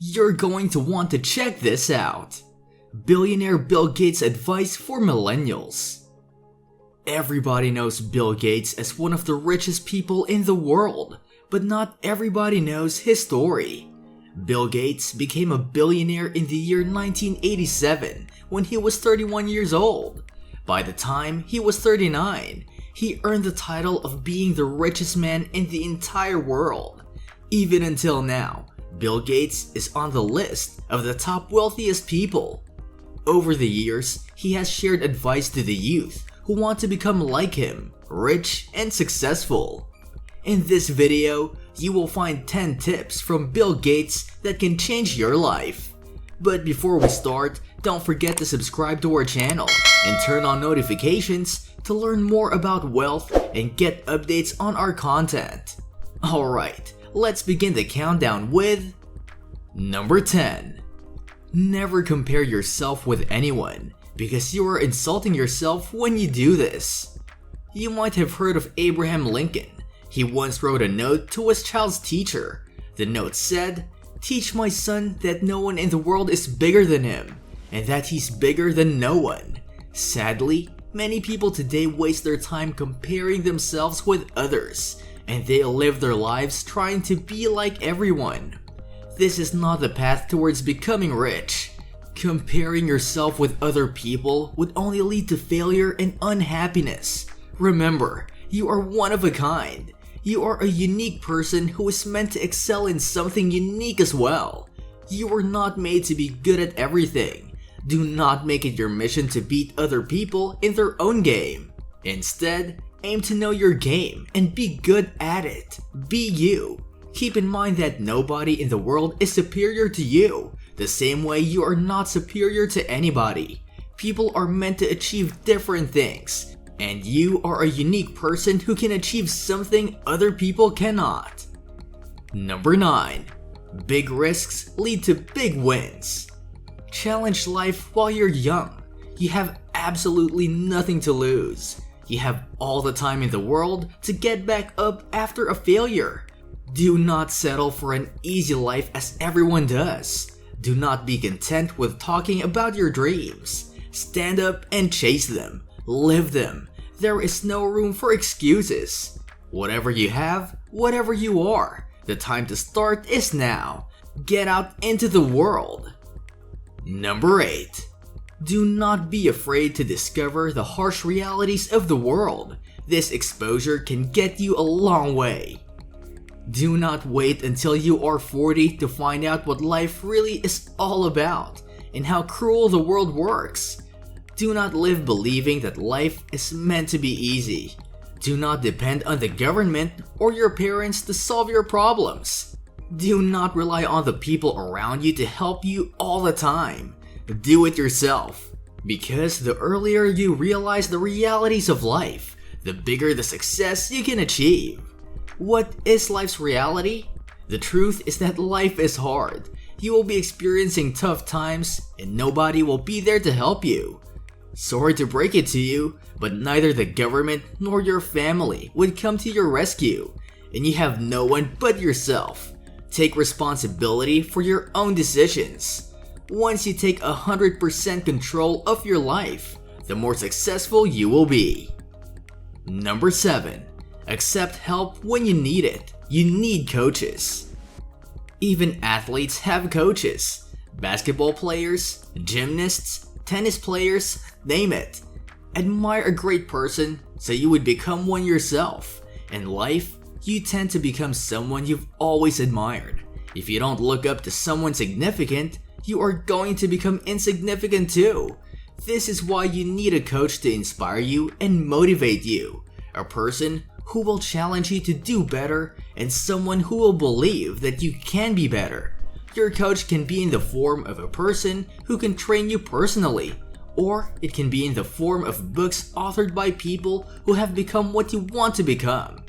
You're going to want to check this out. Billionaire Bill Gates' advice for millennials. Everybody knows Bill Gates as one of the richest people in the world, but not everybody knows his story. Bill Gates became a billionaire in the year 1987 when he was 31 years old. By the time he was 39, he earned the title of being the richest man in the entire world. Even until now, Bill Gates is on the list of the top wealthiest people. Over the years, he has shared advice to the youth who want to become like him, rich and successful. In this video, you will find 10 tips from Bill Gates that can change your life. But before we start, don't forget to subscribe to our channel and turn on notifications to learn more about wealth and get updates on our content. Alright, let's begin the countdown with Number 10. Never compare yourself with anyone, because you are insulting yourself when you do this. You might have heard of Abraham Lincoln. He once wrote a note to his child's teacher. The note said, "Teach my son that no one in the world is bigger than him, and that he's bigger than no one." Sadly, many people today waste their time comparing themselves with others, and they live their lives trying to be like everyone. This is not the path towards becoming rich. Comparing yourself with other people would only lead to failure and unhappiness. Remember, you are one of a kind. You are a unique person who is meant to excel in something unique as well. You were not made to be good at everything. Do not make it your mission to beat other people in their own game. Instead, aim to know your game and be good at it. Be you. Keep in mind that nobody in the world is superior to you, the same way you are not superior to anybody. People are meant to achieve different things, and you are a unique person who can achieve something other people cannot. Number 9. Big risks lead to big wins. Challenge life while you're young. You have absolutely nothing to lose. You have all the time in the world to get back up after a failure. Do not settle for an easy life as everyone does. Do not be content with talking about your dreams. Stand up and chase them. Live them. There is no room for excuses. Whatever you have, whatever you are, the time to start is now. Get out into the world. Number 8. Do not be afraid to discover the harsh realities of the world. This exposure can get you a long way. Do not wait until you are 40 to find out what life really is all about and how cruel the world works. Do not live believing that life is meant to be easy. Do not depend on the government or your parents to solve your problems. Do not rely on the people around you to help you all the time. Do it yourself. Because the earlier you realize the realities of life, the bigger the success you can achieve. What is life's reality? The truth is that life is hard. You will be experiencing tough times and nobody will be there to help you. Sorry to break it to you, but neither the government nor your family would come to your rescue, and you have no one but yourself. Take responsibility for your own decisions. Once you take 100% control of your life, the more successful you will be. Number 7. Accept help when you need it. You need coaches. Even athletes have coaches. Basketball players, gymnasts, tennis players, name it. Admire a great person so you would become one yourself. In life, you tend to become someone you've always admired. If you don't look up to someone significant, you are going to become insignificant too. This is why you need a coach to inspire you and motivate you. A person who will challenge you to do better, and someone who will believe that you can be better. Your coach can be in the form of a person who can train you personally, or it can be in the form of books authored by people who have become what you want to become.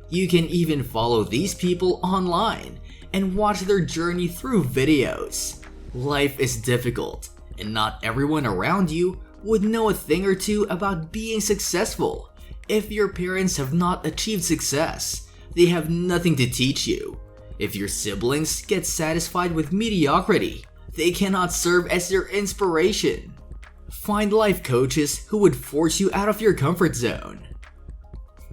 You can even follow these people online and watch their journey through videos. Life is difficult, and not everyone around you would know a thing or two about being successful. If your parents have not achieved success, they have nothing to teach you. If your siblings get satisfied with mediocrity, they cannot serve as your inspiration. Find life coaches who would force you out of your comfort zone.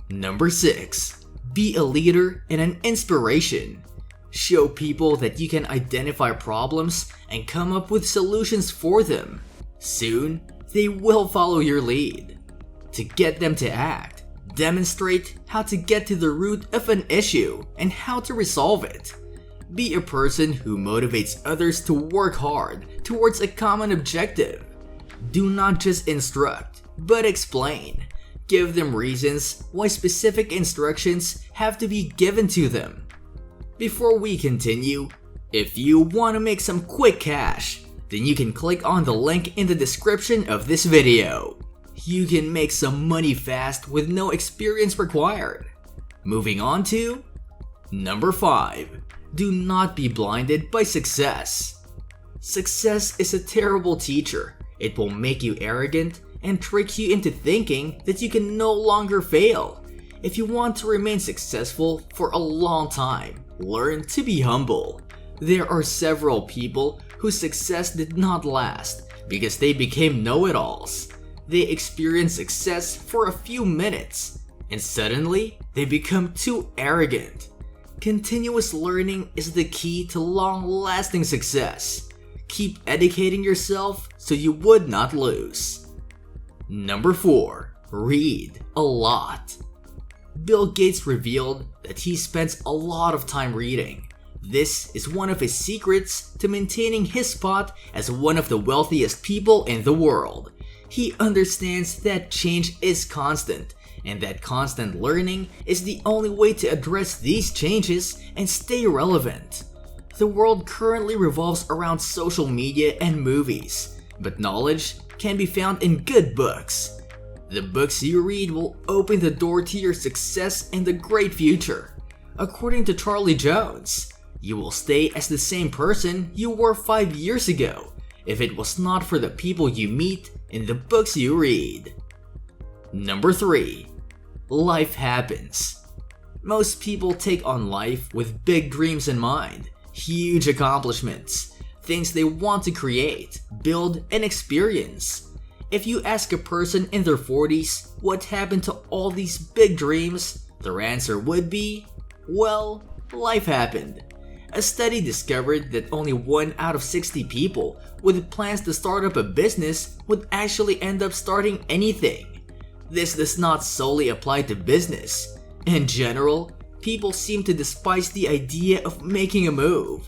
Number 6. Be a leader and an inspiration. Show people that you can identify problems and come up with solutions for them. Soon, they will follow your lead. To get them to act, demonstrate how to get to the root of an issue and how to resolve it. Be a person who motivates others to work hard towards a common objective. Do not just instruct, but explain. Give them reasons why specific instructions have to be given to them. Before we continue, if you want to make some quick cash, then you can click on the link in the description of this video. You can make some money fast with no experience required. Moving on to number 5. Do not be blinded by success. Success is a terrible teacher. It will make you arrogant and trick you into thinking that you can no longer fail. If you want to remain successful for a long time, learn to be humble. There are several people whose success did not last because they became know-it-alls. They experience success for a few minutes, and suddenly they become too arrogant. Continuous learning is the key to long-lasting success. Keep educating yourself so you would not lose. Number 4. Read a lot. Bill Gates revealed that he spends a lot of time reading. This is one of his secrets to maintaining his spot as one of the wealthiest people in the world. He understands that change is constant, and that constant learning is the only way to address these changes and stay relevant. The world currently revolves around social media and movies, but knowledge can be found in good books. The books you read will open the door to your success and the great future. According to Charlie Jones, you will stay as the same person you were 5 years ago if it was not for the people you meet in the books you read. Number 3. Life happens. Most people take on life with big dreams in mind, huge accomplishments, things they want to create, build, and experience. If you ask a person in their 40s what happened to all these big dreams, their answer would be, well, life happened. A study discovered that only 1 out of 60 people with plans to start up a business would actually end up starting anything. This does not solely apply to business. In general, people seem to despise the idea of making a move.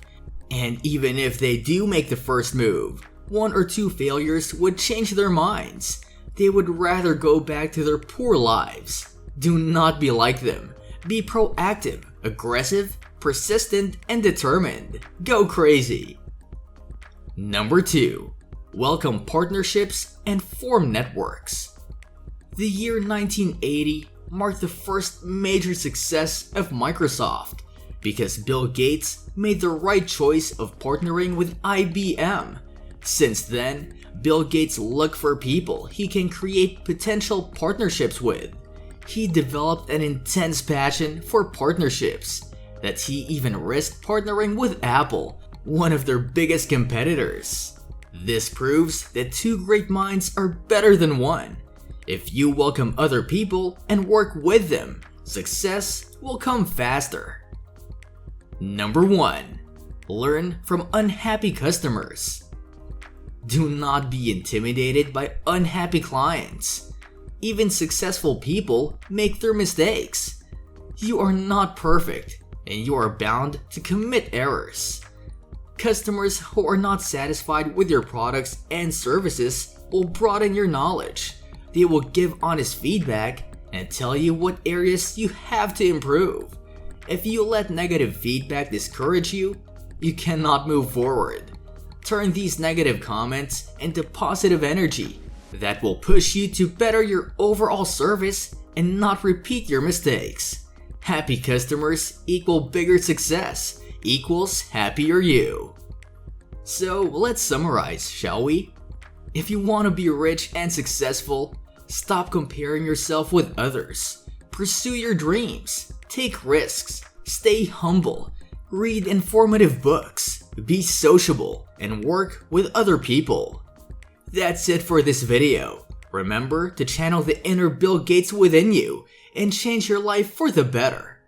And even if they do make the first move, 1 or 2 failures would change their minds. They would rather go back to their poor lives. Do not be like them. Be proactive, aggressive, persistent, and determined. Go crazy. Number 2. Welcome partnerships and form networks. The year 1980 marked the first major success of Microsoft because Bill Gates made the right choice of partnering with IBM. Since then, Bill Gates looked for people he can create potential partnerships with. He developed an intense passion for partnerships that he even risked partnering with Apple, one of their biggest competitors. This proves that 2 great minds are better than one. If you welcome other people and work with them, success will come faster. Number 1. Learn from unhappy customers. Do not be intimidated by unhappy clients. Even successful people make their mistakes. You are not perfect, and you are bound to commit errors. Customers who are not satisfied with your products and services will broaden your knowledge. They will give honest feedback and tell you what areas you have to improve. If you let negative feedback discourage you, you cannot move forward. Turn these negative comments into positive energy that will push you to better your overall service and not repeat your mistakes. Happy customers equal bigger success equals happier you. So let's summarize, shall we? If you want to be rich and successful, stop comparing yourself with others. Pursue your dreams, take risks, stay humble, read informative books, be sociable, and work with other people. That's it for this video. Remember to channel the inner Bill Gates within you and change your life for the better.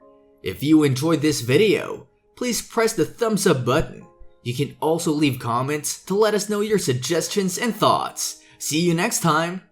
If you enjoyed this video, please press the thumbs up button. You can also leave comments to let us know your suggestions and thoughts. See you next time!